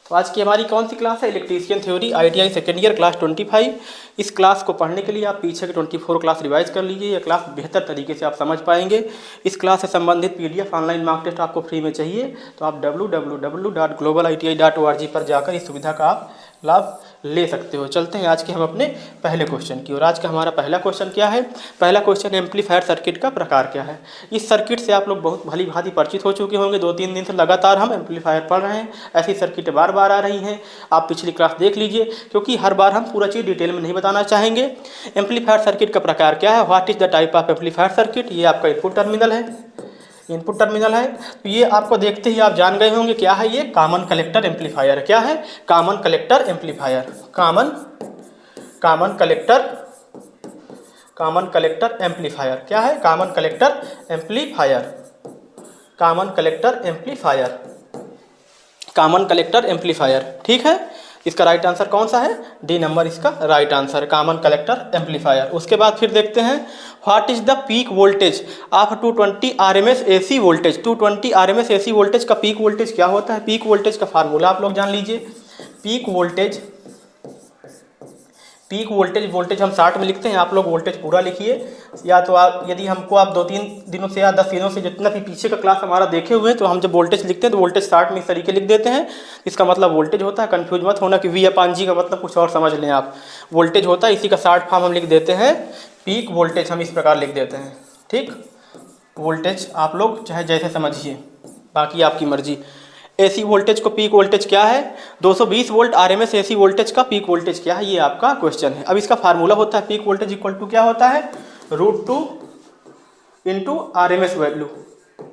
तो आज की हमारी कौन सी क्लास है? Electrician theory ITI second year class 25। इस क्लास को पढ़ने के लिए आप पीछे के 24 क्लास रिवाइज कर लीजिए। यह क्लास बेहतर तरीके से आप समझ पाएंगे। इस क्लास से संबंधित PDF ऑनलाइन मार्क टेस्ट आपको फ्री में चाहिए तो आप www.globaliti.org पर जाकर इस सुविधा का आप लाभ ले सकते हो। चलते हैं आज के हम अपने पहले क्वेश्चन की। और आज का हमारा पहला क्वेश्चन क्या है? पहला क्वेश्चन एम्पलीफायर सर्किट का प्रकार क्या है। इस सर्किट से आप लोग बहुत भली भांति परिचित हो चुके होंगे। 2-3 दिन से लगातार हम एम्पलीफायर पढ़ रहे हैं। ऐसी सर्किट बार बार आ रही हैं। आप पिछली क्लास देख लीजिए, क्योंकि हर बार हम पूरा चीज़ डिटेल में नहीं बताना चाहेंगे। एम्पलीफायर सर्किट का प्रकार क्या है? What is the type of amplifier circuit. ये आपका इनपुट टर्मिनल है, इनपुट टर्मिनल है। तो ये आपको देखते ही आप जान गए होंगे क्या है ये? Common collector amplifier. क्या है? Common collector amplifier. Common collector amplifier. क्या है? Common collector amplifier. Common collector amplifier. Common collector amplifier. ठीक है, इसका राइट आंसर कौन सा है? डी नंबर इसका right answer, common collector amplifier. उसके बाद फिर देखते हैं what is the peak voltage of 220 RMS AC voltage. 220 RMS AC voltage का पीक वोल्टेज क्या होता है? पीक वोल्टेज का फार्मूला आप लोग जान लीजिए। पीक वोल्टेज हम 60 में लिखते हैं, आप लोग वोल्टेज पूरा लिखिए। या तो आप यदि हमको आप 2-3 दिनों से या 10 दिनों से जितना भी पीछे का क्लास हमारा देखे हुए हैं, तो हम जब वोल्टेज लिखते हैं तो वोल्टेज 60 में इस तरीके लिख देते हैं। इसका मतलब वोल्टेज होता है। कन्फ्यूज मत होना कि V/G का मतलब कुछ और समझ लें आप। वोल्टेज होता है, इसी का 60 फॉर्म हम लिख देते हैं। पीक वोल्टेज हम इस प्रकार लिख देते हैं। ठीक, वोल्टेज आप लोग चाहे जैसे समझिए, बाकी आपकी मर्जी। AC वोल्टेज को पीक वोल्टेज क्या है? 220 वोल्ट RMS AC वोल्टेज का पीक वोल्टेज क्या है? ये आपका क्वेश्चन है। अब इसका फार्मूला होता है पीक वोल्टेज इक्वल टू क्या होता है? √2 into RMS value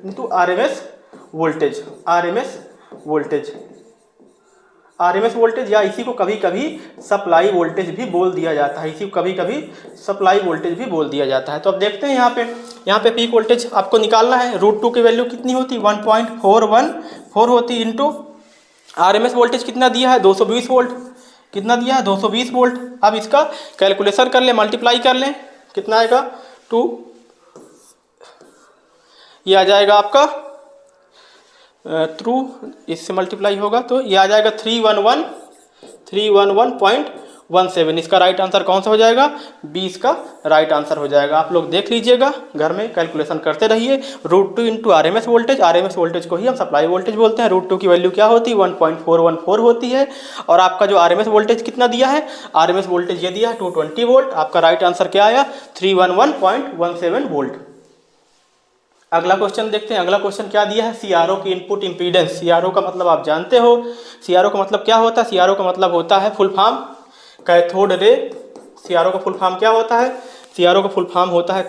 into RMS voltage. RMS voltage या इसी को कभी कभी सप्लाई वोल्टेज भी बोल दिया जाता है। इसी को कभी कभी सप्लाई वोल्टेज भी बोल दिया जाता है। तो अब देखते हैं यहाँ पे पीक वोल्टेज आपको निकालना है। √2 की वैल्यू कितनी होती? 1.414 होती इंटू RMS वोल्टेज कितना दिया है? 220 वोल्ट। कितना दिया है? 220 वोल्ट। अब इसका कैलकुलेशन कर लें, मल्टीप्लाई कर लें, कितना आएगा? 2, ये आ जाएगा आपका थ्रू इससे मल्टीप्लाई होगा तो ये आ जाएगा 311.17। इसका राइट आंसर कौन सा हो जाएगा? 20 का राइट आंसर हो जाएगा। आप लोग देख लीजिएगा, घर में कैलकुलेशन करते रहिए। √2 इंटू RMS वोल्टेज को ही हम सप्लाई वोल्टेज बोलते हैं। √2 की वैल्यू क्या होती है? 1.414 होती है। और आपका जो RMS वोल्टेज कितना दिया है? RMS वोल्टेज ये दिया है 220 वोल्ट। आपका राइट आंसर क्या आया? 311.17 वोल्ट। अगला क्वेश्चन देखते हैं। अगला क्वेश्चन क्या दिया है? CRO की इनपुट इम्पीडेंस। CRO का मतलब आप जानते हो। CRO का मतलब क्या होता है? CRO का मतलब होता है full form cathode ray. CRO का फुल फॉर्म क्या होता है? CRO का फुल फॉर्म होता है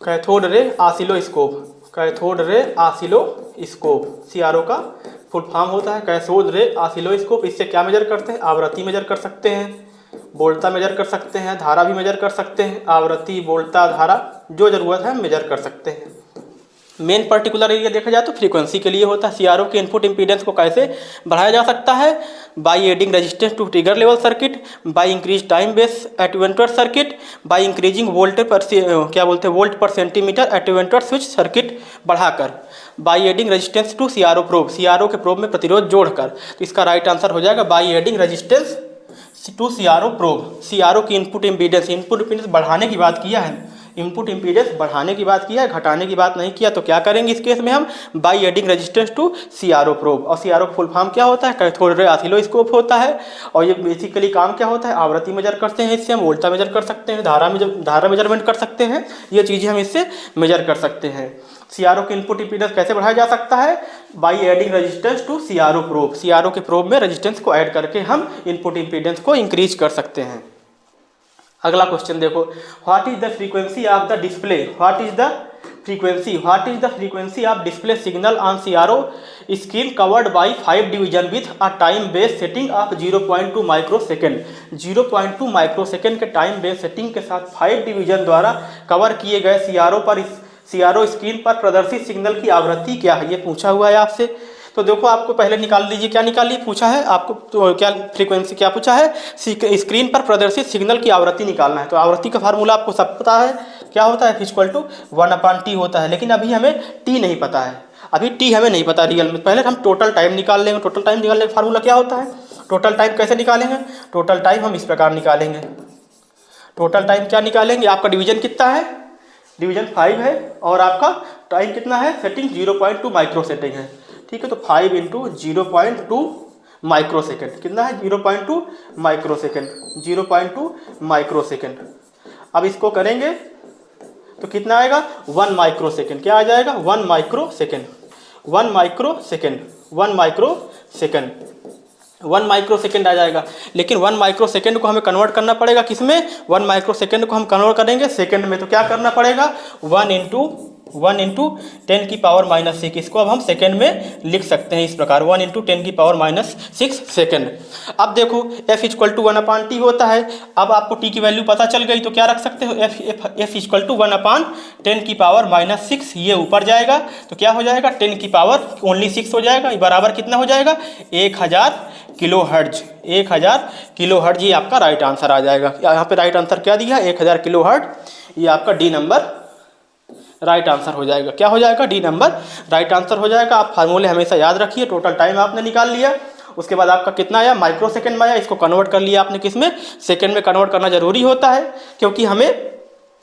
कैथोड रे ऑसिलोस्कोप। CRO का फुल फॉर्म होता है कैथोड रे ऑसिलोस्कोप। इससे क्या मेजर करते हैं? आवृत्ति मेजर कर सकते हैं, वोल्टा मेजर कर सकते हैं, धारा भी मेजर कर सकते हैं। आवृत्ति, वोल्टा, धारा जो ज़रूरत है मेजर कर सकते हैं। मेन पर्टिकुलर एरिया देखा जाए तो फ्रीक्वेंसी के लिए होता है। CRO के इनपुट इम्पीडेंस को कैसे बढ़ाया जा सकता है? By adding resistance to trigger level circuit, by increase time base attenuator circuit, by increasing volt per centimetre attenuator switch circuit बढ़ाकर, by adding resistance to CRO probe. CRO के probe में प्रतिरोध जोड़कर। तो इसका राइट आंसर हो जाएगा by adding resistance to CRO probe. CRO की इनपुट इम्पीडेंस बढ़ाने की बात किया है। इनपुट इम्पीडेंस बढ़ाने की बात किया है, घटाने की बात नहीं किया। तो क्या करेंगे इस केस में हम? By adding resistance to CRO probe. और CRO का फुल फॉर्म क्या होता है? कैथोड रे ऑसिलोस्कोप होता है। और ये बेसिकली काम क्या होता है? आवृत्ति मेजर करते हैं, इससे हम वोल्टा मेजर कर सकते हैं, धारा मेजरमेंट कर सकते हैं। ये चीज़ें हम इससे मेजर कर सकते हैं। CRO की इनपुट इम्पीडेंस कैसे बढ़ाया जा सकता है? By adding resistance to CRO probe. CRO के प्रोब में रेजिस्टेंस को ऐड करके हम इनपुट इम्पीडेंस को इंक्रीज कर सकते हैं। अगला क्वेश्चन देखो, what is the frequency of the display. What is the frequency of display signal on CRO screen covered by 5 division with a time base setting of 0.2 microsecond. 0.2 microsecond के time base setting के साथ 5 division द्वारा cover किए गए CRO screen पर प्रदर्शित signal की आवृत्ति क्या है? ये पूछा हुआ है आपसे। तो देखो, आपको पहले निकाल लीजिए। क्या निकालिए? पूछा है आपको तो क्या फ्रीक्वेंसी क्या पूछा है? स्क्रीन पर प्रदर्शित सिग्नल की आवृत्ति निकालना है। तो आवृत्ति का फार्मूला आपको सब पता है, क्या होता है? F = 1/T होता है। लेकिन अभी हमें T नहीं पता है। अभी टी हमें नहीं पता रियल में, पहले हम टोटल टाइम निकाल लेंगे। टोटल टाइम निकालने का फार्मूला क्या होता है? टोटल टाइम कैसे निकालेंगे? टोटल टाइम हम इस प्रकार निकालेंगे। टोटल टाइम क्या निकालेंगे? आपका डिवीजन कितना है? डिवीजन 5 है और आपका टाइम कितना है? सेटिंग 0.2 माइक्रो सेटिंग है। ठीक है, तो 5 इंटू 0.2 माइक्रो सेकेंड कितना है? 0.2 माइक्रो सेकेंड, 0.2 माइक्रो सेकेंड। अब इसको करेंगे तो कितना आएगा? 1 माइक्रो सेकेंड। क्या आ जाएगा? 1 microsecond, 1 microsecond, 1 microsecond, 1 microsecond आ जाएगा। लेकिन 1 माइक्रो सेकेंड को हमें कन्वर्ट करना पड़ेगा किस में? 1 माइक्रो सेकेंड को हम कन्वर्ट करेंगे सेकेंड में, तो क्या करना पड़ेगा? 1 इंटू 10 की पावर -6। इसको अब हम सेकेंड में लिख सकते हैं इस प्रकार, 1 इंटू 10 की पावर -6 सेकेंड। अब देखो f इक्वल टू 1/t होता है। अब आपको t की वैल्यू पता चल गई तो क्या रख सकते हो? f इक्वल टू 1/10 की पावर -6, ये ऊपर जाएगा तो क्या हो जाएगा? 10 की पावर ओनली 6 हो जाएगा, बराबर कितना हो जाएगा? 1000 किलो हर्ट्ज। 1000 किलो हर्ट्ज ये आपका राइट आंसर आ जाएगा। यहाँ पे राइट आंसर क्या दिया? 1000 किलो हर्ट्ज। ये आपका डी नंबर राइट आंसर हो जाएगा। क्या हो जाएगा? डी नंबर राइट आंसर हो जाएगा। आप फार्मूले हमेशा याद रखिए। टोटल टाइम आपने निकाल लिया, उसके बाद आपका कितना आया? माइक्रो सेकेंड में आया। इसको कन्वर्ट कर लिया आपने किस में? सेकेंड में कन्वर्ट करना जरूरी होता है, क्योंकि हमें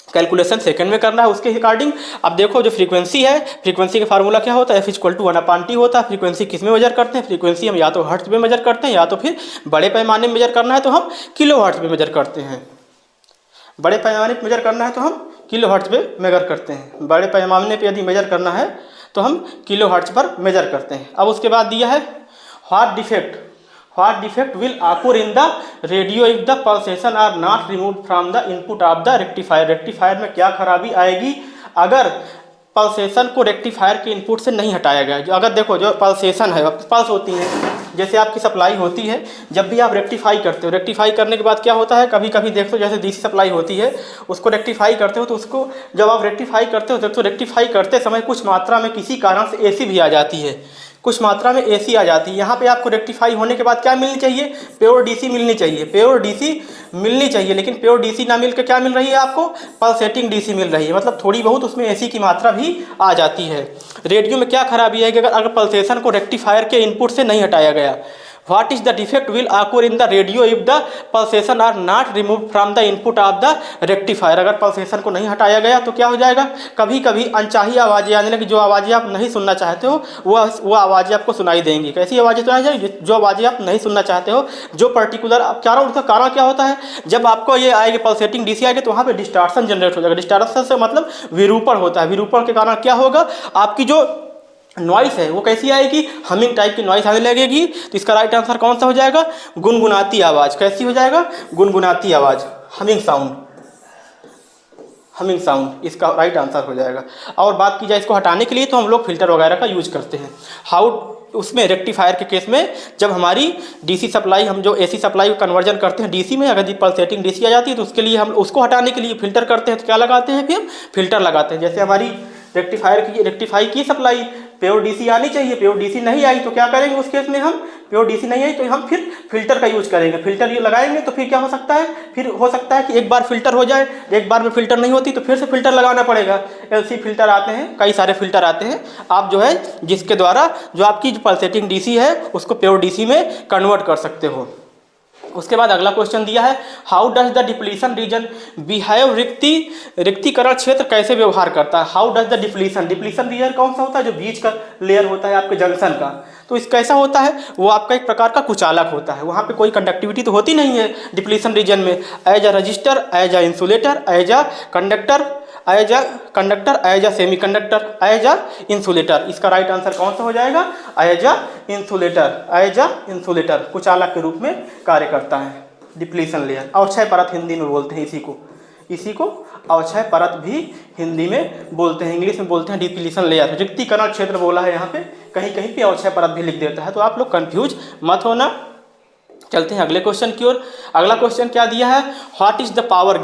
कैलकुलेशन सेकंड में करना है उसके अकॉर्डिंग। अब देखो जो फ्रीक्वेंसी है, फ्रीक्वेंसी का फार्मूला क्या होता है? f इक्वल टू 1/t होता है। फ्रीक्वेंसी किस में मेजर करते हैं? फ्रीक्वेंसी हम या तो हर्ट्ज में मेजर करते हैं, या तो फिर बड़े पैमाने में मेजर करना है तो हम किलो हर्ट्ज में मेजर करते हैं। बड़े पैमाने पर मेजर करना है तो हम किलो हर्ट्ज पे मेजर करते हैं। बड़े पैमाने पे यदि मेजर करना है तो हम किलो हर्ट्ज पर मेजर करते हैं। अब उसके बाद दिया है what defect will occur in the radio if the pulsation are not removed from the input of the rectifier। Rectifier में क्या खराबी आएगी अगर पल्सेशन को रेक्टिफायर के इनपुट से नहीं हटाया गया? जो अगर देखो जो पल्सेशन है, पल्स होती है, जैसे आपकी सप्लाई होती है, जब भी आप रेक्टिफाई करते हो, रेक्टिफाई करने के बाद क्या होता है? कभी कभी देखो जैसे डीसी सप्लाई होती है, उसको रेक्टिफाई करते हो तो उसको जब आप रेक्टिफाई करते हो तो रेक्टिफाई करते समय कुछ मात्रा में किसी कारण से एसी भी आ जाती है, कुछ मात्रा में एसी आ जाती है। यहाँ पे आपको रेक्टिफाई होने के बाद क्या मिलनी चाहिए? प्योर डीसी मिलनी चाहिए, प्योर डीसी मिलनी चाहिए। लेकिन प्योर डीसी ना मिलकर क्या मिल रही है आपको? पल्सेटिंग डीसी मिल रही है, मतलब थोड़ी बहुत उसमें एसी की मात्रा भी आ जाती है। रेडियो में क्या खराबी है कि अगर पल्सेशन को रेक्टिफायर के इनपुट से नहीं हटाया गया? What is the defect will occur in the radio if the pulsation are not removed from the input of the rectifier। अगर पल्सेशन को नहीं हटाया गया तो क्या हो जाएगा? कभी कभी अनचाही आवाज़ें आने लगी, जो आवाज़ें आप नहीं सुनना चाहते हो वो आवाज़ें आपको सुनाई देंगी। कैसी आवाज़ें सुनाई जाएगी? जो आवाज़ें आप नहीं सुनना चाहते हो, जो पर्टिकुलर कारण क्या होता है? जब आपको ये आएगी पल्सेटिंग डीसी आएगी तो वहाँ पे डिस्टॉर्शन जनरेट हो जाएगा। डिस्टॉर्शन से मतलब विरूपण होता है। विरूपण के कारण क्या होगा? आपकी जो नॉइस है वो कैसी आएगी? हमिंग टाइप की नॉइस आने लगेगी। तो इसका राइट आंसर कौन सा हो जाएगा? गुनगुनाती आवाज़। कैसी हो जाएगा? गुनगुनाती आवाज़, हमिंग साउंड, हमिंग साउंड इसका राइट आंसर हो जाएगा। और बात की जाए इसको हटाने के लिए तो हम लोग फिल्टर वगैरह का यूज करते हैं। उसमें रेक्टिफायर के केस में जब हमारी डीसी सप्लाई, हम जो एसी सप्लाई को कन्वर्जन करते हैं डीसी में, अगर पल्सेटिंग डीसी आ जाती है तो उसके लिए हम उसको हटाने के लिए फिल्टर करते हैं। तो क्या लगाते हैं? फिर फिल्टर लगाते हैं। जैसे हमारी रेक्टिफाई की सप्लाई प्योर डीसी आनी चाहिए, प्योर डीसी नहीं आई तो क्या करेंगे? उस केस में हम प्योर डीसी नहीं आई तो हम फिर फिल्टर का यूज करेंगे। फिल्टर ये लगाएंगे तो फिर क्या हो सकता है? फिर हो सकता है कि एक बार फिल्टर हो जाए, एक बार में फिल्टर नहीं होती तो फिर से फिल्टर लगाना पड़ेगा। एलसी फिल्टर आते हैं, कई सारे फिल्टर आते हैं, आप जो है जिसके द्वारा जो आपकी पल्सेटिंग डीसी है उसको प्योर डीसी में कन्वर्ट कर सकते हो। उसके बाद अगला क्वेश्चन दिया है how does the depletion region behave? रिक्तीकरण क्षेत्र कैसे व्यवहार करता है? How does the depletion region कौन सा होता है? जो बीच का लेयर होता है आपके जंक्शन का, तो इस कैसा होता है? वो आपका एक प्रकार का कुचालक होता है। वहाँ पे कोई कंडक्टिविटी तो होती नहीं है डिप्लीशन रीजन में। As a resistor, as a insulator, as a conductor, as a semi conductor, as a insulator. इसका राइट आंसर कौन सा हो जाएगा? एज अ इंसुलेटर कुचालक के रूप में कार्य करता है डिप्लीशन लेयर। अवक्षय परत हिंदी में बोलते हैं इसी को अवक्षय परत भी हिंदी में बोलते हैं, इंग्लिश में बोलते हैं डिप्लीशन लेयर। रिक्तीकरण क्षेत्र बोला है यहाँ पे, कहीं कहीं पे अवक्षय परत भी लिख देता है, तो आप लोग कंफ्यूज मत होना। चलते हैं अगले क्वेश्चन की ओर। अगला क्वेश्चन क्या दिया है? What is the power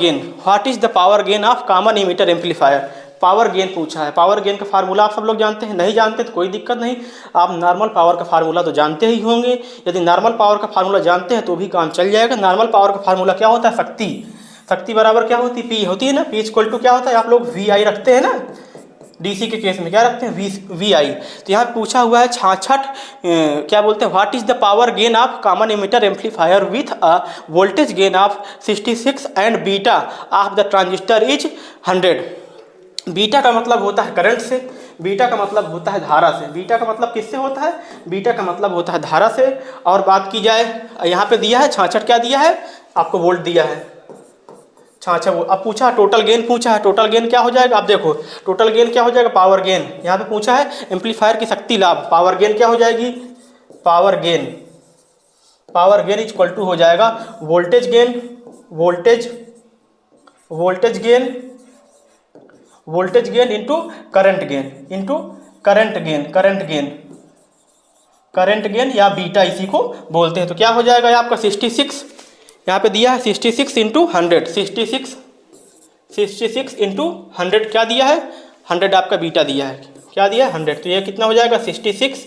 gain of common emitter amplifier? Power gain पूछा है। पावर गेन का फार्मूला आप सब लोग जानते हैं, नहीं जानते तो कोई दिक्कत नहीं, आप नॉर्मल पावर का फार्मूला तो जानते ही होंगे। यदि नॉर्मल पावर का फार्मूला जानते हैं तो भी काम चल जाएगा। नॉर्मल पावर का फार्मूला क्या होता है? शक्ति बराबर क्या होती है? पी होती है ना। पी इक्वल टू क्या होता है? आप लोग वी आई रखते हैं ना, डीसी के केस में क्या रखते हैं वी आई। तो यहाँ पूछा हुआ है 66 क्या बोलते हैं, what is the power gain of common emitter amplifier with a voltage gain of 66 and beta of the transistor is 100। Beta का मतलब होता है करंट से, बीटा का मतलब होता है धारा से। बीटा का मतलब किससे होता है, बीटा का मतलब होता है धारा से। और बात की जाए यहाँ पे दिया है 66, क्या दिया है आपको, वोल्ट दिया है 66। अब पूछा टोटल गेन पूछा है, टोटल गेन क्या हो जाएगा, अब देखो टोटल गेन क्या हो जाएगा, पावर गेन। यहाँ पे पूछा है एम्पलीफायर की शक्ति लाभ, पावर गेन क्या हो जाएगी, power gain is equal to हो जाएगा voltage gain, voltage gain into current gain या बीटा इसी को बोलते हैं। तो क्या हो जाएगा आपका 66, यहाँ पे दिया है 66 इंटू 100, 66 इंटू 100 क्या दिया है 100 आपका बीटा दिया है, क्या दिया है 100। तो ये कितना हो जाएगा 66,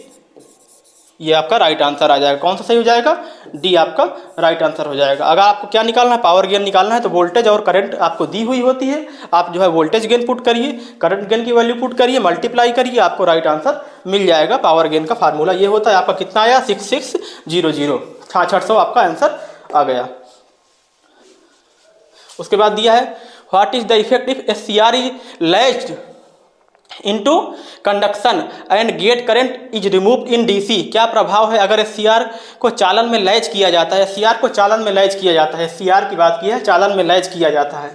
ये आपका राइट आंसर आ जाएगा। कौन सा सही हो जाएगा, डी आपका राइट आंसर हो जाएगा। अगर आपको क्या निकालना है, पावर गेन निकालना है, तो वोल्टेज और करंट आपको दी हुई होती है, आप जो है वोल्टेज गेन पुट करिए, करंट गेन की वैल्यू पुट करिए, मल्टीप्लाई करिए, आपको राइट आंसर मिल जाएगा। पावर गेन का फार्मूला ये होता है। आपका कितना आया 6600, 6600 आपका आंसर आ गया। उसके बाद दिया है what is the effect if SCR is latched into conduction and gate current is removed in DC। क्या प्रभाव है अगर SCR को चालन में लैच किया जाता है, SCR को चालन में लैच किया जाता है, SCR की बात की है, चालन में लैच किया जाता है,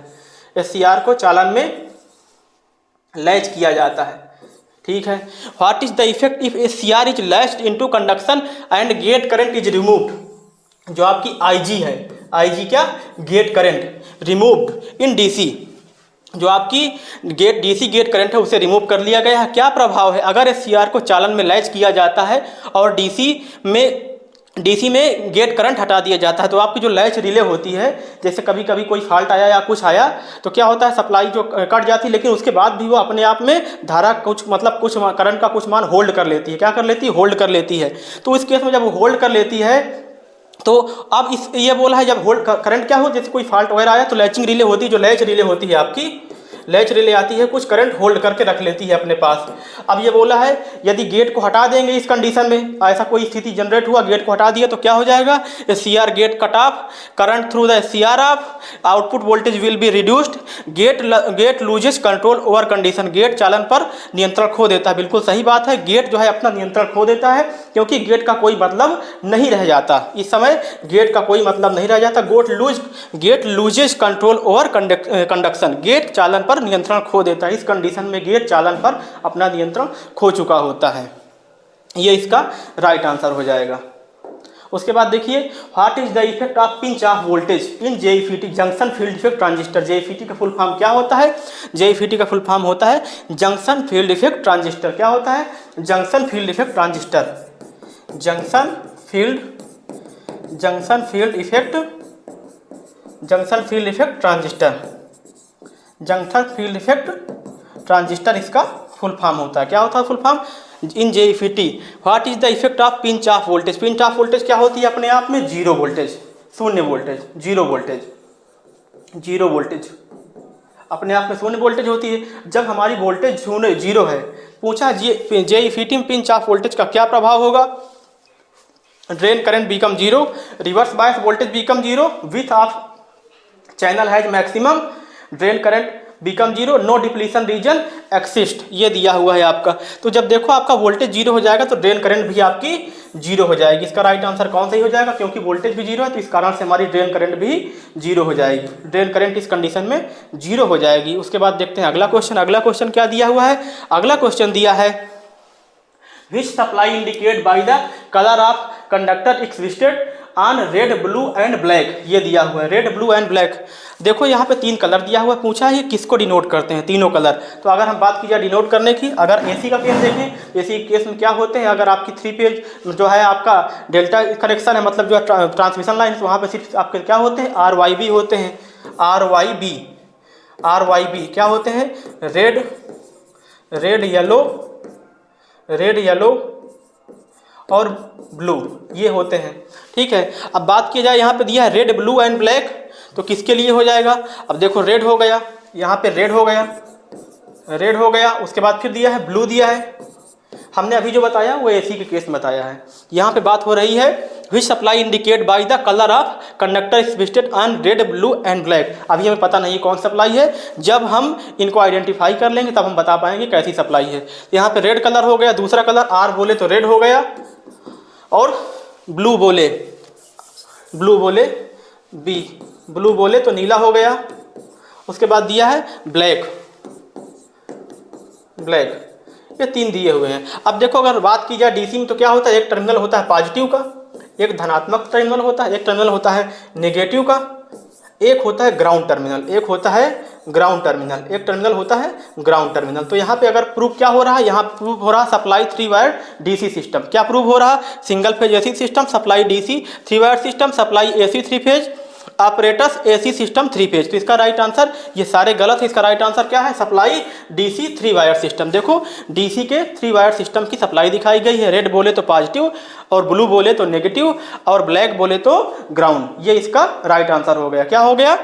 SCR को चालन में लैच किया जाता है, ठीक है। What is the effect if SCR is latched into conduction and gate current is removed. जो आपकी IG है, IG क्या, gate current removed in DC, जो आपकी DC गेट करंट है उसे रिमूव कर लिया गया है। क्या प्रभाव है अगर SCR को चालन में लैच किया जाता है और DC में गेट करंट हटा दिया जाता है। तो आपकी जो लैच रिले होती है, जैसे कभी कभी कोई फॉल्ट आया या कुछ आया तो क्या होता है, सप्लाई जो कट जाती है, लेकिन उसके बाद भी वो अपने आप में धारा कुछ करंट का कुछ मान होल्ड कर लेती है। क्या कर लेती है, होल्ड कर लेती है। तो इस केस में जब वो होल्ड कर लेती है तो अब ये बोला है जब होल्ड करंट क्या हो, जैसे कोई फॉल्ट वगैरह आया तो लैचिंग रिले होती है, जो लैच रिले होती है आपकी, लैच रिले आती है, कुछ करंट होल्ड करके रख लेती है अपने पास। अब ये बोला है यदि गेट को हटा देंगे इस कंडीशन में, ऐसा कोई स्थिति जनरेट हुआ, गेट को हटा दिया तो क्या हो जाएगा, SCR gate cut off, current through the SCR off, output voltage will be reduced, gate loses control over condition, gate चालन पर नियंत्रण खो देता है। बिल्कुल सही बात है, गेट जो है अपना नियंत्रण खो देता है, क्योंकि गेट का कोई मतलब नहीं रह जाता, इस समय गेट का कोई मतलब नहीं रह जाता। Gate loses control over conduction, gate चालन पर नियंत्रण खो देता है। इस कंडीशन में गेट चालन पर अपना नियंत्रण खो चुका होता है। ये इसका राइट आंसर हो जाएगा। उसके बाद देखिए what is the effect of pinch of voltage in JFET, junction field effect transistor. JFET का फुल फॉर्म क्या होता है, JFET का फुल फॉर्म होता है जंक्शन फील्ड इफेक्ट ट्रांजिस्टर। क्या होता है, junction field effect transistor, junction field effect transistor, junction field effect transistor इसका फुल फॉर्म होता है। क्या होता है full form, in JFET what is the effect of pinch of voltage. Pinch of voltage क्या होती है अपने आप में, जीरो वोल्टेज, शून्य वोल्टेज, जीरो वोल्टेज अपने आप में शून्य वोल्टेज होती है। जब हमारी वोल्टेज जीरो है, पूछा JFET में पिंच ऑफ वोल्टेज का क्या प्रभाव होगा, drain current become zero, reverse bias voltage become zero, with off channel has maximum, drain current become zero, no depletion region exist, ये दिया हुआ है आपका। तो जब देखो आपका वोल्टेज जीरो हो जाएगा तो ड्रेन करंट भी आपकी जीरो हो जाएगी। इसका राइट आंसर कौन सा ही हो जाएगा, क्योंकि वोल्टेज भी जीरो है तो इस कारण से हमारी ड्रेन करंट भी जीरो हो जाएगी, ड्रेन करंट इस कंडीशन में जीरो हो जाएगी। उसके बाद देखते हैं अगला क्वेश्चन। अगला क्वेश्चन क्या दिया हुआ है, अगला क्वेश्चन दिया है which supply indicate by the colour of conductor existed on red blue and black, ये दिया हुआ है रेड ब्लू एंड ब्लैक। देखो यहाँ पे तीन कलर दिया हुआ है, पूछा है ये किसको डिनोट करते हैं, तीनों कलर। तो अगर हम बात की जाए डिनोट करने की, अगर AC का केस देखें, AC केस में क्या होते हैं, अगर आपकी 3 फेज जो है आपका डेल्टा कनेक्शन है, मतलब जो है ट्रांसमिशन लाइन, तो वहाँ पे सिर्फ आपके क्या होते हैं, RYB होते हैं, RYB क्या होते हैं, रेड येलो और ब्लू, ये होते हैं, ठीक है। अब बात की जाए यहाँ पे दिया है रेड ब्लू एंड ब्लैक, तो किसके लिए हो जाएगा, अब देखो रेड हो गया, यहाँ पे रेड हो गया, रेड हो गया। उसके बाद फिर दिया है ब्लू दिया है। हमने अभी जो बताया वो एसी के केस में बताया है। यहाँ पे बात हो रही है which supply indicate by the colour of conductor specified on red blue and black. अभी हमें पता नहीं कौन सप्लाई है, जब हम इनको आइडेंटिफाई कर लेंगे तब हम बता पाएंगे कैसी सप्लाई है। यहाँ पे रेड कलर हो गया, दूसरा कलर आर बोले तो रेड हो गया, और ब्लू बोले बी, ब्लू बोले तो नीला हो गया। उसके बाद दिया है ब्लैक, ये 3 दिए हुए हैं। अब देखो अगर बात की जाए डीसी में तो क्या होता है, एक टर्मिनल होता है पॉजिटिव का, एक धनात्मक टर्मिनल होता है, एक टर्मिनल होता है नेगेटिव का, एक होता है ग्राउंड टर्मिनल, एक टर्मिनल होता है ग्राउंड टर्मिनल। तो यहाँ पे अगर प्रूफ क्या हो रहा है, यहाँ प्रूफ हो रहा है सप्लाई 3 वायर डीसी सिस्टम। क्या प्रूफ हो रहा है, single phase AC system supply DC 3 wire system supply AC 3 phase apparatus AC system 3 phase. तो इसका राइट आंसर, ये सारे गलत है, इसका राइट आंसर क्या है, सप्लाई डीसी 3 वायर सिस्टम। देखो डीसी के 3 वायर सिस्टम की सप्लाई दिखाई गई है, रेड बोले तो पॉजिटिव, और ब्लू बोले तो नेगेटिव, और ब्लैक बोले तो ग्राउंड। ये इसका राइट आंसर हो गया। क्या हो गया,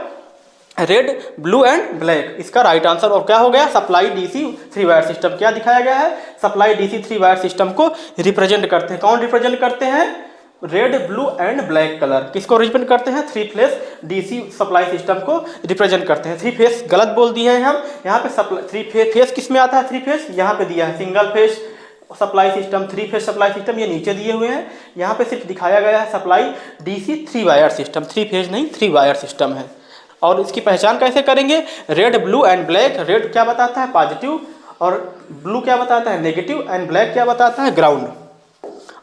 रेड ब्लू एंड ब्लैक, इसका राइट आंसर। और क्या हो गया, सप्लाई डीसी 3 वायर सिस्टम। क्या दिखाया गया है, सप्लाई डीसी 3 वायर सिस्टम को रिप्रेजेंट करते हैं। कौन रिप्रेजेंट करते हैं, red blue and black colour. किसको रिप्रेजेंट करते हैं, 3 फेज डीसी सप्लाई सिस्टम को रिप्रेजेंट करते हैं। 3 फेज गलत बोल दिए हैं हम, यहाँ पे सप्लाई 3 फेज किस में आता है, 3 फेज यहाँ पे दिया है single phase supply system, 3 phase supply system, ये नीचे दिए हुए हैं। यहाँ पे सिर्फ दिखाया गया है supply DC 3 wire system, 3 phase नहीं 3 वायर सिस्टम है। और इसकी पहचान कैसे करेंगे, red blue and black, red क्या बताता है पॉजिटिव, और ब्लू क्या बताता है नेगेटिव, एंड ब्लैक क्या बताता है ग्राउंड।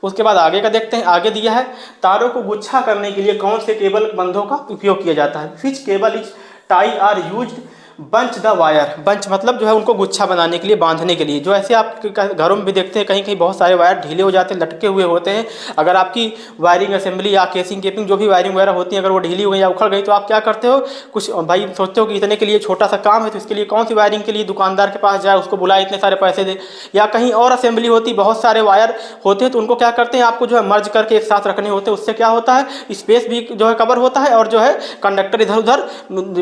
उसके बाद आगे का देखते हैं। आगे दिया है तारों को गुच्छा करने के लिए कौन से केबल बंधों का उपयोग किया जाता है, which cable is tie are used bunch the wire. Bunch मतलब जो है उनको गुच्छा बनाने के लिए, बांधने के लिए। जो ऐसे आप घरों में भी देखते हैं कहीं कहीं बहुत सारे वायर ढीले हो जाते हैं, लटके हुए होते हैं। अगर आपकी वायरिंग असेंबली या केसिंग केपिंग जो भी वायरिंग वगैरह होती है अगर वो ढीली हो गई या उखड़ गई तो आप क्या करते हो, कुछ भाई सोचते हो कि इतने के लिए छोटा सा काम है तो इसके लिए कौन सी वायरिंग के लिए दुकानदार के पास जाए, उसको बुलाए, इतने सारे पैसे दे। या कहीं और असेंबली होती, बहुत सारे वायर होते हैं तो उनको क्या करते हैं, आपको जो है मर्ज करके एक साथ रखने होते हैं। उससे क्या होता है, स्पेस भी जो है कवर होता है, और जो है कंडक्टर इधर उधर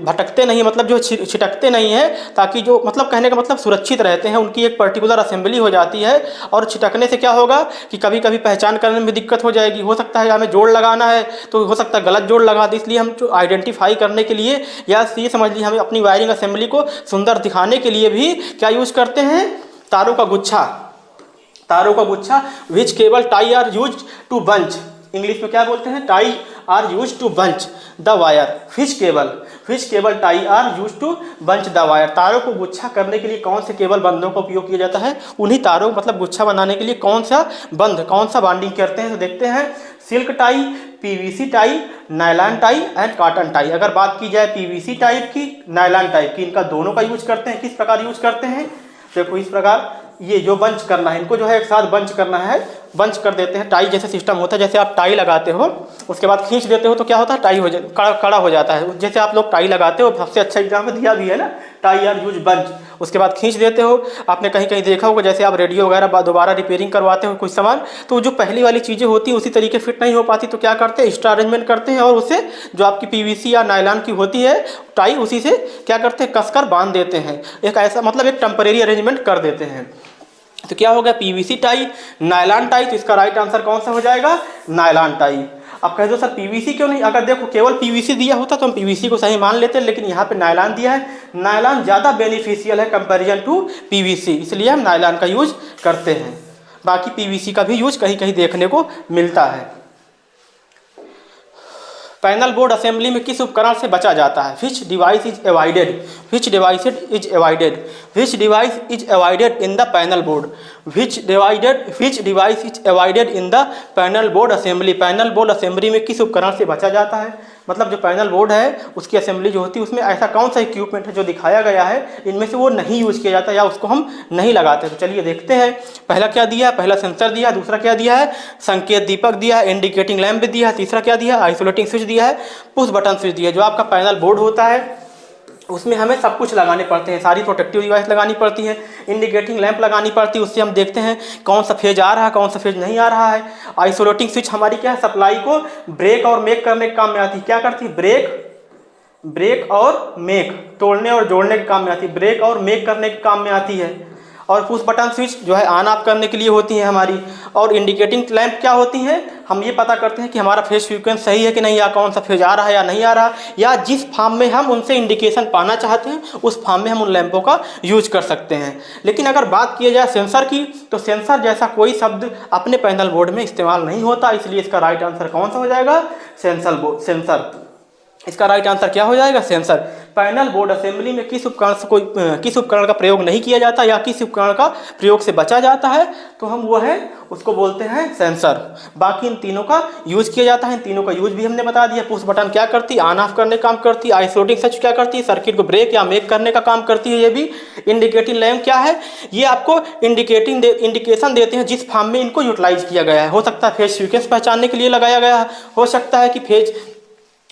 भटकते नहीं, मतलब जो छिटकते नहीं है, ताकि जो मतलब कहने का मतलब सुरक्षित रहते हैं। उनकी एक पर्टिकुलर असेंबली हो जाती है, और छिटकने से क्या होगा कि कभी कभी पहचान करने में दिक्कत हो जाएगी। हो सकता है हमें जोड़ लगाना है तो हो सकता है गलत जोड़ लगा दे, इसलिए हम आइडेंटिफाई करने के लिए या ये समझ लीजिए हमें अपनी वायरिंग असेंबली को सुंदर दिखाने के लिए भी क्या यूज करते हैं, तारों का गुच्छा। Which cable tie are use to bunch, English में क्या बोलते हैं, tie are use to bunch the wire. Fish cable tie are use to bunch the wire. तारों को गुच्छा करने के लिए कौन से केबल बंधों का उपयोग किया जाता है, उन्हीं तारों मतलब गुच्छा बनाने के लिए कौन सा बाइंडिंग करते हैं। तो देखते हैं silk tie, PVC tie, nylon tie and cotton tie. अगर बात की जाए पीवीसी टाइप की, नायलॉन टाइप की, इनका दोनों का यूज करते हैं। किस प्रकार यूज करते हैं, देखो इस प्रकार, ये जो बंच करना है इनको जो है एक साथ बंच करना है, बंच कर देते हैं। टाई जैसे सिस्टम होता है, जैसे आप टाई लगाते हो उसके बाद खींच देते हो तो क्या होता है, टाई हो कड़ा हो जाता है। जैसे आप लोग टाई लगाते हो, सबसे अच्छा एग्जाम्पल दिया भी है ना, टाई आर यूज बंच, उसके बाद खींच देते हो। आपने कहीं कहीं देखा होगा जैसे आप रेडियो वगैरह दोबारा रिपेयरिंग करवाते हो कुछ सामान, तो जो पहली वाली चीज़ें होती हैं उसी तरीके फिट नहीं हो पाती, तो क्या करते हैं, एक्स्ट्रा अरेंजमेंट करते हैं, और उससे जो आपकी पीवीसी या नायलॉन की होती है टाई, उसी से क्या करते हैं, कसकर बांध देते हैं। एक ऐसा मतलब एक टेम्परेरी अरेंजमेंट कर देते हैं। तो क्या हो गया, पीवीसी टाई, नायलॉन टाई। तो इसका राइट आंसर कौन सा हो जाएगा, नायलॉन टाई। अब कह दो सर पीवीसी क्यों नहीं, अगर देखो केवल पीवीसी दिया होता तो हम पीवीसी को सही मान लेते, लेकिन यहाँ पे नायलॉन दिया है। नायलॉन ज़्यादा बेनिफिशियल है कंपैरिजन टू पीवीसी, इसलिए हम नायलॉन का यूज करते हैं। बाकी पीवीसी का भी यूज कहीं कहीं देखने को मिलता है। पैनल बोर्ड असेंबली में किस उपकरण से बचा जाता है, विच device is avoided in the panel board, which device is avoided in the panel board assembly. Panel board assembly में किस उपकरण से बचा जाता है, मतलब जो पैनल बोर्ड है उसकी असेंबली जो होती है उसमें ऐसा कौन सा इक्विपमेंट है जो दिखाया गया है इनमें से वो नहीं यूज किया जाता या उसको हम नहीं लगाते। तो चलिए देखते हैं, पहला क्या दिया है, पहला सेंसर दिया, दूसरा क्या दिया है, संकेत दीपक दिया है, इंडिकेटिंग लैंप भी दिया है, तीसरा क्या दिया है, आइसोलेटिंग स्विच दिया है, पुश बटन स्विच दिया है। जो आपका पैनल बोर्ड होता है उसमें हमें सब कुछ लगाने पड़ते हैं, सारी प्रोटेक्टिव डिवाइस लगानी पड़ती है, इंडिकेटिंग लैंप लगानी पड़ती है, उससे हम देखते हैं कौन सा फेज आ रहा है कौन सा फेज नहीं आ रहा है। आइसोलेटिंग स्विच हमारी क्या है, सप्लाई को ब्रेक और मेक करने के काम में आती है। क्या करती है, ब्रेक और मेक, तोड़ने और जोड़ने के काम में आती है, ब्रेक और मेक करने के काम में आती है। और पुश बटन स्विच जो है ऑन ऑफ करने के लिए होती है हमारी। और इंडिकेटिंग लैंप क्या होती हैं, हम ये पता करते हैं कि हमारा फेज सीक्वेंस सही है कि नहीं, या कौन सा फेज आ रहा है या नहीं आ रहा, या जिस फॉर्म में हम उनसे इंडिकेशन पाना चाहते हैं उस फॉर्म में हम उन लैंपों का यूज कर सकते हैं। लेकिन अगर बात की जाए सेंसर की, तो सेंसर जैसा कोई शब्द अपने पैनल बोर्ड में इस्तेमाल नहीं होता, इसलिए इसका राइट आंसर कौन सा हो जाएगा, सेंसर। इसका राइट आंसर क्या हो जाएगा, सेंसर। पैनल बोर्ड असेंबली में किस उपकरण का प्रयोग नहीं किया जाता या किस उपकरण का प्रयोग से बचा जाता है, तो हम वो है उसको बोलते हैं सेंसर। बाकी इन तीनों का यूज किया जाता है, इन तीनों का यूज भी हमने बता दिया। पुश बटन क्या करती है, ऑन ऑफ करने का काम करती है। आइसोलेटिंग स्विच क्या करती है, सर्किट को ब्रेक या मेक करने का काम करती है। ये भी इंडिकेटिंग लैंप क्या है, ये आपको इंडिकेशन देते हैं जिस फॉर्म में इनको यूटिलाइज किया गया है। हो सकता है फेज सीक्वेंस पहचानने के लिए लगाया गया है, हो सकता है कि फेज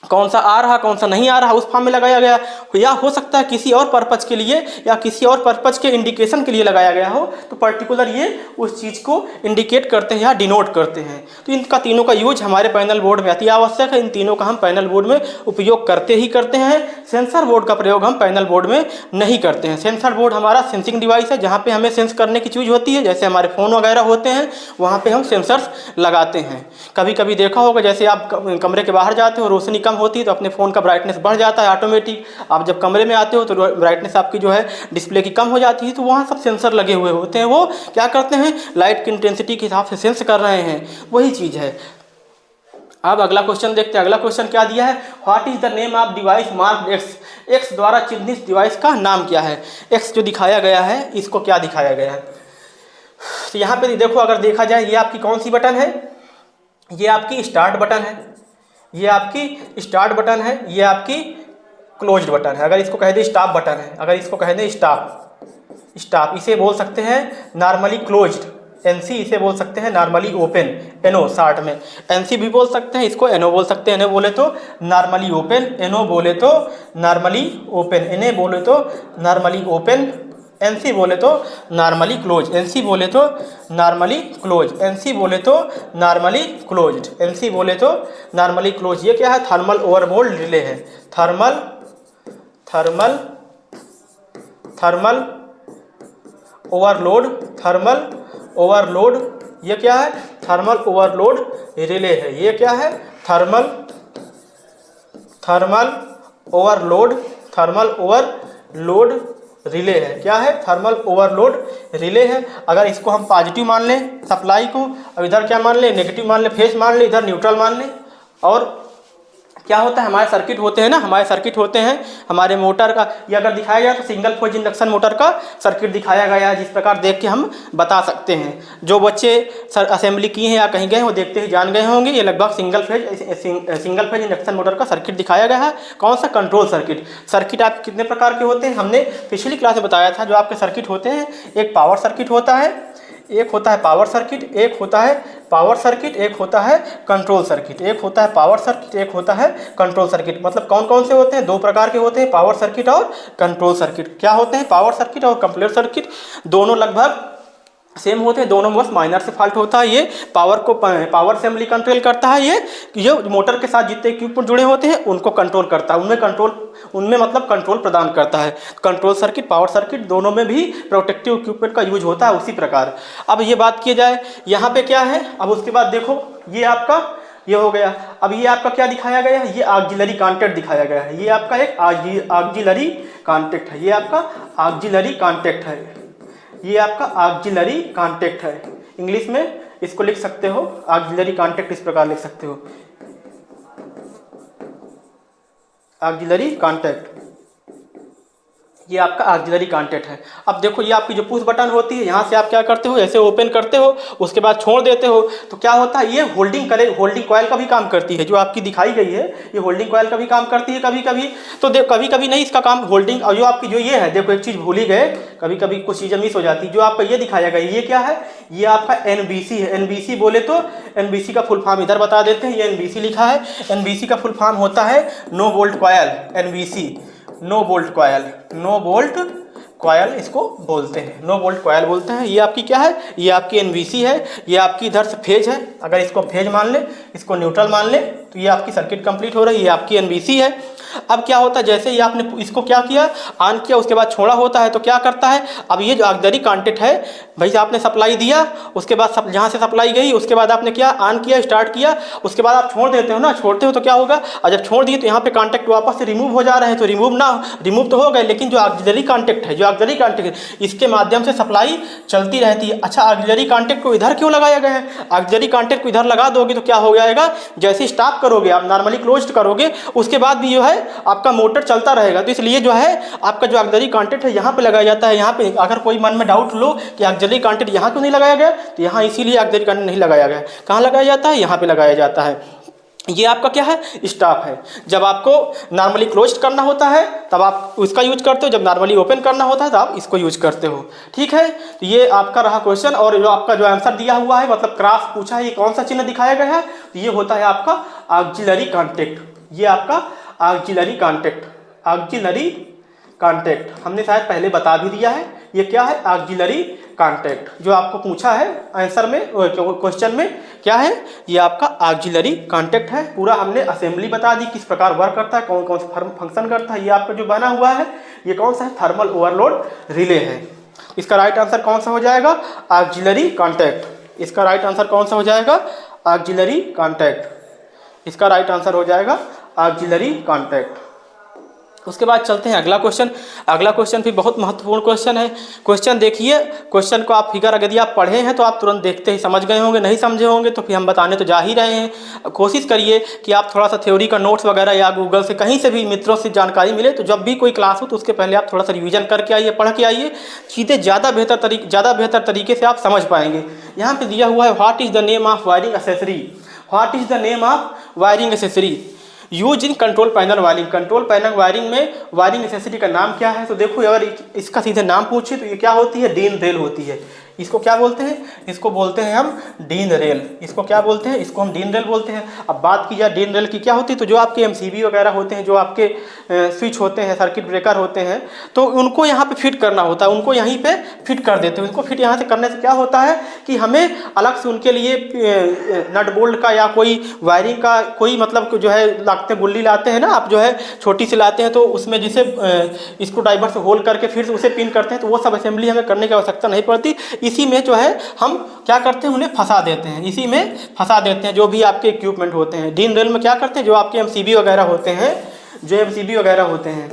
कौन सा आ रहा कौन सा नहीं आ रहा उस फॉर्म में लगाया गया, या हो सकता है किसी और पर्पज के लिए या किसी और पर्पज के इंडिकेशन के लिए लगाया गया हो, तो पर्टिकुलर ये उस चीज़ को इंडिकेट करते हैं या डिनोट करते हैं। तो इनका तीनों का यूज हमारे पैनल बोर्ड में अति आवश्यक है। इन तीनों का हम पैनल बोर्ड में उपयोग करते ही करते हैं। सेंसर बोर्ड का प्रयोग हम पैनल बोर्ड में नहीं करते हैं। सेंसर बोर्ड हमारा सेंसिंग डिवाइस है, जहाँ पे हमें सेंस करने की चीज़ होती है, जैसे हमारे फ़ोन वगैरह होते हैं वहाँ पे हम सेंसर्स लगाते हैं। कभी कभी देखा होगा, जैसे आप कमरे के बाहर जाते हो, रोशनी कम होती है तो अपने फ़ोन का ब्राइटनेस बढ़ जाता है ऑटोमेटिक। आप जब कमरे में आते हो तो ब्राइटनेस आपकी जो है डिस्प्ले की कम हो जाती है, तो वहाँ सब सेंसर लगे हुए होते हैं। वो क्या करते हैं, लाइट की इंटेंसिटी के हिसाब से सेंस कर रहे हैं, वही चीज़ है। अब अगला क्वेश्चन देखते हैं। अगला क्वेश्चन क्या दिया है, what is the name of device marked x, x द्वारा चिन्हित डिवाइस का नाम क्या है। एक्स जो दिखाया गया है इसको क्या दिखाया गया है, तो यहाँ पे देखो, अगर देखा जाए ये आपकी कौन सी बटन है, ये आपकी स्टार्ट बटन है, ये आपकी स्टार्ट बटन है, ये आपकी क्लोज्ड बटन है। अगर इसको कह दें स्टॉप बटन है, अगर इसको कह दें स्टॉप, इसे बोल सकते हैं नॉर्मली क्लोज्ड, एनसी इसे बोल सकते हैं नॉर्मली ओपन, एनओ शॉर्ट में एनसी भी बोल सकते हैं, इसको एनओ बोल सकते हैं। एनओ बोले तो नॉर्मली ओपन, एनओ बोले तो नॉर्मली ओपन, एनए बोले तो नॉर्मली ओपन, एनसी बोले तो नॉर्मली क्लोज, एनसी बोले तो नॉर्मली क्लोज, एनसी बोले तो नॉर्मली क्लोज्ड, एनसी बोले तो नॉर्मली क्लोज। ये क्या है, थर्मल ओवरलोड रिले है। थर्मल ओवरलोड, ये क्या है, थर्मल ओवरलोड रिले है। ये क्या है, थर्मल ओवरलोड रिले है। क्या है, थर्मल ओवरलोड रिले है। अगर इसको हम पॉजिटिव मान लें सप्लाई को, अब इधर क्या मान लें, नेगेटिव मान लें, फेस मान लें, इधर न्यूट्रल मान लें, और क्या होता है, हमारे सर्किट होते हैं ना, हमारे सर्किट होते हैं हमारे मोटर का। ये अगर दिखाया जाए तो सिंगल फेज इंडक्शन मोटर का सर्किट दिखाया गया है, जिस प्रकार देख के हम बता सकते हैं। जो बच्चे असेंबली किए हैं या कहीं गए हैं वो देखते ही जान गए होंगे, ये लगभग सिंगल फेज इंडक्शन मोटर का सर्किट दिखाया गया है। कौन सा, कंट्रोल सर्किट। सर्किट आप कितने प्रकार के होते हैं, हमने पिछली क्लास में बताया था। जो आपके सर्किट होते हैं, एक पावर सर्किट होता है, एक होता है पावर सर्किट, एक होता है पावर सर्किट, एक होता है कंट्रोल सर्किट, एक होता है पावर सर्किट, एक होता है कंट्रोल सर्किट। मतलब कौन कौन से होते हैं, दो प्रकार के होते हैं, पावर सर्किट और कंट्रोल सर्किट। क्या होते हैं, पावर सर्किट और कंट्रोल सर्किट दोनों लगभग सेम होते हैं, दोनों में बस माइनर से फॉल्ट होता है। ये पावर असेंबली कंट्रोल करता है, ये मोटर के साथ जितने इक्विपमेंट जुड़े होते हैं उनको कंट्रोल करता है, उनमें मतलब कंट्रोल प्रदान करता है। कंट्रोल सर्किट, पावर सर्किट दोनों में भी प्रोटेक्टिव इक्विपमेंट का यूज होता है उसी प्रकार। अब ये बात की जाए यहाँ पे क्या है, अब उसके बाद देखो ये आपका ये हो गया। अब ये आपका क्या दिखाया गया है, ये ऑक्सिलरी कॉन्टैक्ट दिखाया गया है। ये आपका एक ऑक्सिलरी कॉन्टैक्ट है, ये आपका ऑक्सिलरी कॉन्टैक्ट है, ये आपका ऑक्सिलरी कॉन्टैक्ट है। इंग्लिश में इसको लिख सकते हो, ऑक्सिलरी कॉन्टैक्ट इस प्रकार लिख सकते हो, ऑक्सिलरी कॉन्टैक्ट, ये आपका ऑक्सिलरी कॉन्टैक्ट है। अब देखो ये आपकी जो पुश बटन होती है, यहाँ से आप क्या करते हो, ऐसे ओपन करते हो, उसके बाद छोड़ देते हो, तो क्या होता है, ये होल्डिंग कॉइल का भी काम करती है। जो आपकी दिखाई गई है ये होल्डिंग कॉइल का भी काम करती है कभी कभी। तो कभी कभी नहीं, इसका काम होल्डिंग, और जो आपकी जो ये है, देखो एक चीज़ भूल ही गए, कभी कभी कुछ चीज़ें मिस हो जाती है। जो आपका ये दिखाया गया ये क्या है, ये आपका NBC है। NBC बोले तो NBC का फुल फॉर्म इधर बता देते हैं, ये NBC लिखा है। NBC का फुल फॉर्म होता है no bolt coil, NBC no bolt coil इसको बोलते हैं, नो वोल्ट कॉयल बोलते हैं। ये आपकी क्या है, ये आपकी एनवीसी है, ये आपकी इधर से फेज है, अगर इसको फेज मान ले, इसको न्यूट्रल मान ले, तो ये आपकी सर्किट कंप्लीट हो रही है, ये आपकी एनवीसी है। अब क्या होता है, जैसे ही आपने इसको क्या किया, ऑन किया, उसके बाद छोड़ा होता है, तो क्या करता है, अब ये जो ऑक्सिलरी कांटेक्ट है, भाई आपने सप्लाई दिया, उसके बाद जहाँ से सप्लाई गई, उसके बाद आपने क्या ऑन किया, स्टार्ट किया, उसके बाद आप छोड़ देते हो ना, छोड़ते हो तो क्या होगा, और जब छोड़ दिए तो यहाँ पे कांटेक्ट वापस से रिमूव हो जा रहे हैं, तो रिमूव तो हो गए, लेकिन जो ऑक्सिलरी कांटेक्ट है, जो ऑक्सिलरी कांटेक्ट है, इसके माध्यम से सप्लाई चलती रहती है। अच्छा, ऑक्सिलरी कांटेक्ट को इधर क्यों लगाया गया है, ऑक्सिलरी कांटेक्ट को इधर लगा दोगे तो क्या हो जाएगा, जैसे स्टॉप करोगे आप, नॉर्मली क्लोज करोगे, उसके बाद भी जो है आपका मोटर चलता रहेगा। तो इसलिए जो है आपका जो ऑक्सिलरी कांटेक्ट है यहाँ पे लगाया जाता है। यहाँ पे अगर कोई मन में डाउट लो कि ऑक्सिलरी कांटेक्ट यहाँ क्यों नहीं लगाया गया, तो यहाँ इसीलिए ऑक्सिलरी कांटेक्ट नहीं लगाया गया। कहाँ लगाया जाता है, यहाँ पे लगाया जाता है। ये आपका क्या है, स्टॉप है। जब आपको नॉर्मली क्लोज करना होता है तब आप उसका यूज करते हो, जब नॉर्मली ओपन करना होता है तब आप इसको यूज करते हो। ठीक है, तो ये आपका रहा क्वेश्चन। और जो आपका जो आंसर दिया हुआ है, मतलब क्रॉस पूछा है, ये कौन सा चिन्ह दिखाया गया है, तो ये होता है आपका ऑक्सिलरी कांटेक्ट। ये आपका ऑक्सिलरी कांटेक्ट, ऑक्सिलरी कांटेक्ट हमने शायद पहले बता भी दिया है। ये क्या है, ऑक्सिलरी कांटेक्ट, जो आपको पूछा है आंसर में, क्वेश्चन में क्या है, ये आपका ऑक्सिलरी कांटेक्ट है। पूरा हमने असेंबली बता दी, किस प्रकार वर्क करता है, कौन कौन सा फंक्शन करता है। ये आपका जो बना हुआ है, ये कौन सा है, थर्मल ओवरलोड रिले है। इसका राइट आंसर कौन सा हो जाएगा, ऑक्सिलरी कांटेक्ट। इसका राइट आंसर कौन सा हो जाएगा, ऑक्सिलरी कांटेक्ट। इसका राइट आंसर हो जाएगा ऑक्सिलरी कांटेक्ट। उसके बाद चलते हैं अगला क्वेश्चन। अगला क्वेश्चन भी बहुत महत्वपूर्ण क्वेश्चन है। क्वेश्चन देखिए, क्वेश्चन को आप फिगर यदि आप पढ़े हैं तो आप तुरंत देखते ही समझ गए होंगे, नहीं समझे होंगे तो फिर हम बताने तो जा ही रहे हैं। कोशिश करिए कि आप थोड़ा सा थ्योरी का नोट्स वगैरह या गूगल से कहीं से भी मित्रों से जानकारी मिले, तो जब भी कोई क्लास हो तो उसके पहले आप थोड़ा सा रिविजन करके आइए, पढ़ के आइए, चीज़ें ज़्यादा बेहतर तरीके से आप समझ पाएंगे। यहाँ पर दिया हुआ है, what is the name of wiring accessory, what is the name of wiring accessory use in control panel wiring. Control panel wiring में वायरिंग एसेसरी का नाम क्या है, तो देखो अगर इसका सीधे नाम पूछे तो ये क्या होती है, डीन रेल होती है। इसको क्या बोलते हैं, इसको बोलते हैं हम डीन रेल। इसको क्या बोलते हैं, इसको हम डीन रेल बोलते हैं। अब बात की जाए डीन रेल की, क्या होती है, तो जो आपके एमसीबी वगैरह होते हैं, जो आपके स्विच होते हैं, सर्किट ब्रेकर होते हैं, तो उनको यहाँ पे फिट करना होता है, उनको यहीं पे फिट कर देते हैं। उनको फिट यहाँ से करने से क्या होता है कि हमें अलग से उनके लिए नट बोल्ट का या कोई वायरिंग का कोई मतलब जो है लाते गुल्ली लाते हैं ना आप, जो है छोटी सी लाते हैं, तो उसमें जिसे स्क्रू ड्राइवर से होल करके फिर से उसे पिन करते हैं, तो वो सब असेंबली हमें करने की आवश्यकता नहीं पड़ती। इसी में जो है हम क्या करते हैं, उन्हें फंसा देते हैं, इसी में फंसा देते हैं जो भी आपके इक्विपमेंट होते हैं। डीन रेल में क्या करते हैं, जो आपके एमसीबी वगैरह होते हैं, जो एमसीबी वगैरह होते हैं,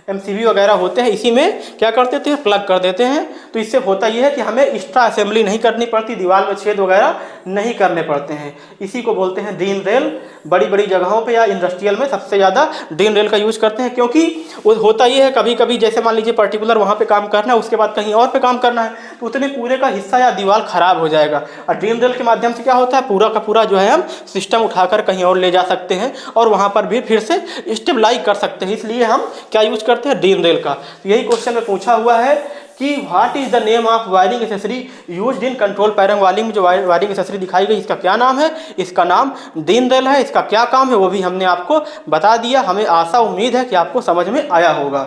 एमसीबी वगैरह होते हैं, इसी में क्या कर देते हैं, प्लग कर देते हैं। तो इससे होता यह है कि हमें एक्स्ट्रा असेंबली नहीं करनी पड़ती, दीवार में छेद वगैरह नहीं करने पड़ते हैं। इसी को बोलते हैं डीन रेल। बड़ी बड़ी जगहों पे या इंडस्ट्रियल में सबसे ज़्यादा डीन रेल का यूज़ करते हैं, क्योंकि वो होता ये है कभी कभी जैसे मान लीजिए पर्टिकुलर वहाँ पे काम करना है, उसके बाद कहीं और पे काम करना है, तो उतने पूरे का हिस्सा या दीवार ख़राब हो जाएगा। और डीन रेल के माध्यम से क्या होता है, पूरा का पूरा जो है हम सिस्टम उठाकर कहीं और ले जा सकते हैं और वहाँ पर भी फिर से स्टेबलाइज कर सकते हैं। इसलिए हम क्या यूज़ करते हैं, डीन रेल का। तो यही क्वेश्चन में पूछा हुआ है कि what is the name of wiring accessory used in control panel wiring में जो वायरिंग एसेसरी दिखाई गई, इसका क्या नाम है, इसका नाम डीन रेल है। इसका क्या काम है वो भी हमने आपको बता दिया। हमें आशा उम्मीद है कि आपको समझ में आया होगा।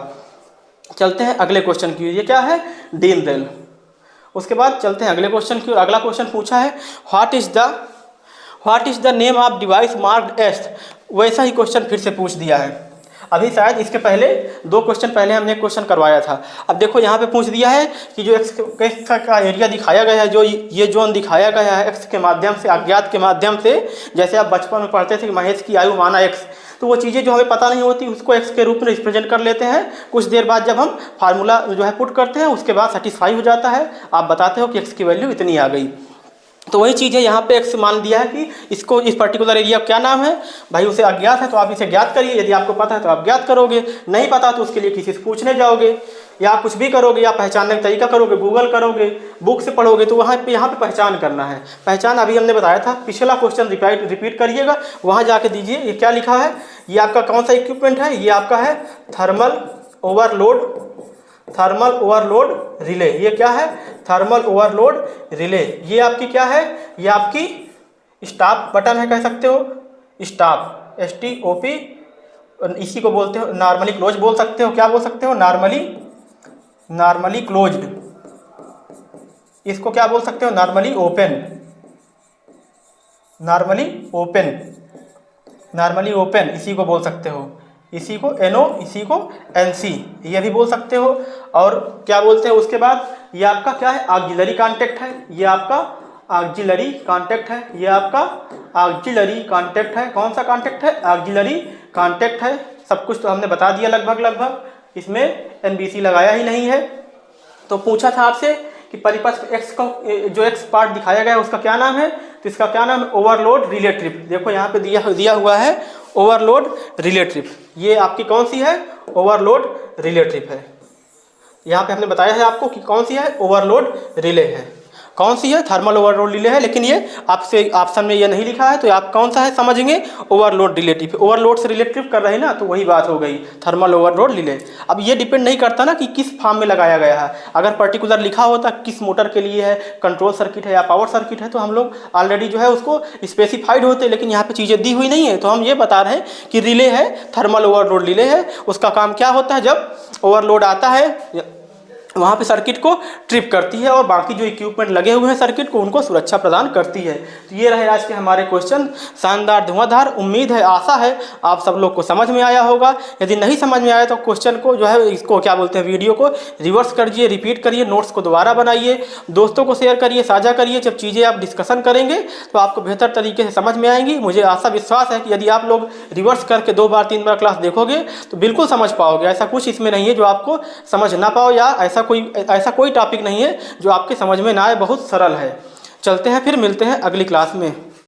चलते हैं अगले क्वेश्चन की, ये क्या है, डीन रेल। उसके बाद चलते हैं अगले क्वेश्चन की। अगला क्वेश्चन पूछा है what is the name of device marked S. वैसा ही क्वेश्चन फिर से पूछ दिया है। अभी शायद इसके पहले 2 क्वेश्चन पहले हमने क्वेश्चन करवाया था। अब देखो यहाँ पे पूछ दिया है कि जो एक्स का एरिया दिखाया गया है, जो ये जोन दिखाया गया है एक्स के माध्यम से, अज्ञात के माध्यम से, जैसे आप बचपन में पढ़ते थे कि महेश की आयु माना एक्स, तो वो चीज़ें जो हमें पता नहीं होती उसको एक्स के रूप में रिप्रेजेंट कर लेते हैं। कुछ देर बाद जब हम फार्मूला जो है पुट करते हैं, उसके बाद सेटिस्फाई हो जाता है, आप बताते हो कि एक्स की वैल्यू इतनी आ गई। तो वही चीज़ है, यहाँ पे एक्स मान दिया है कि इसको इस पर्टिकुलर एरिया क्या नाम है, भाई उसे अज्ञात है तो आप इसे ज्ञात करिए। यदि आपको पता है तो आप ज्ञात करोगे, नहीं पता तो उसके लिए किसी से पूछने जाओगे या कुछ भी करोगे, या पहचानने का तरीका करोगे, गूगल करोगे, बुक से पढ़ोगे, तो वहाँ पे यहाँ पे पहचान करना है। पहचान अभी हमने बताया था, पिछला क्वेश्चन रिपीट करिएगा, वहाँ जाके दीजिए। ये क्या लिखा है, ये आपका कौन सा इक्विपमेंट है, ये आपका है थर्मल ओवरलोड रिले। ये क्या है, थर्मल ओवरलोड रिले। ये आपकी क्या है, ये आपकी स्टॉप बटन है, कह सकते हो स्टॉप, STOP। इसी को बोलते हो नॉर्मली क्लोज बोल सकते हो, क्या बोल सकते हो, नॉर्मली नॉर्मली क्लोज्ड, इसको क्या बोल सकते हो, normally open, normally open, normally open इसी को बोल सकते हो, इसी को NO, इसी को NC, ये भी बोल सकते हो। और क्या बोलते हैं उसके बाद, ये आपका क्या है, ऑक्सिलरी कॉन्टैक्ट है, ये आपका ऑक्सिलरी कॉन्टैक्ट है, ये आपका ऑक्सिलरी कॉन्टैक्ट है। कौन सा कॉन्टैक्ट है, ऑक्सिलरी कॉन्टैक्ट है। सब कुछ तो हमने बता दिया लगभग, इसमें NBC लगाया ही नहीं है। तो पूछा था आपसे कि परिपथ एक्स का जो एक्स पार्ट दिखाया गया है उसका क्या नाम है, तो इसका क्या नाम है, ओवरलोड रिलेटिव। देखो यहाँ पे दिया हुआ है ओवरलोड रिलेटिव, ये आपकी कौन सी है, ओवरलोड रिलेटिव है। यहाँ पे हमने बताया है आपको कि कौन सी है, ओवरलोड रिले है। कौन सी है, थर्मल ओवरलोड रिले है, लेकिन ये आपसे ऑप्शन में ये नहीं लिखा है, तो आप कौन सा है समझेंगे, ओवरलोड रिलेटिव। ओवरलोड से रिलेटिव कर रहे हैं ना, तो वही बात हो गई, थर्मल ओवरलोड रिले। अब ये डिपेंड नहीं करता ना कि किस फॉर्म में लगाया गया है। अगर पर्टिकुलर लिखा होता किस मोटर के लिए है, कंट्रोल सर्किट है या पावर सर्किट है, तो हम लोग ऑलरेडी जो है उसको स्पेसिफाइड होते, लेकिन यहाँ पे चीज़ें दी हुई नहीं है, तो हम ये बता रहे हैं कि रिले है, थर्मल ओवरलोड रिले है। उसका काम क्या होता है, जब ओवरलोड आता है वहाँ पे सर्किट को ट्रिप करती है और बाकी जो इक्विपमेंट लगे हुए हैं सर्किट को, उनको सुरक्षा प्रदान करती है। तो ये रहे आज के हमारे क्वेश्चन, शानदार धुआंधार। उम्मीद है, आशा है आप सब लोग को समझ में आया होगा। यदि नहीं समझ में आया तो क्वेश्चन को जो है, इसको क्या बोलते हैं, वीडियो को रिवर्स करिए, रिपीट करिए, नोट्स को दोबारा बनाइए, दोस्तों को शेयर करिए, साझा करिए। जब चीज़ें आप डिस्कशन करेंगे तो आपको बेहतर तरीके से समझ में आएंगी। मुझे आशा विश्वास है कि यदि आप लोग रिवर्स करके 2 बार 3 बार क्लास देखोगे तो बिल्कुल समझ पाओगे। ऐसा कुछ इसमें नहीं है जो आपको समझ ना पाओ, या ऐसा कोई टॉपिक नहीं है जो आपके समझ में ना आए, बहुत सरल है। चलते हैं, फिर मिलते हैं अगली क्लास में।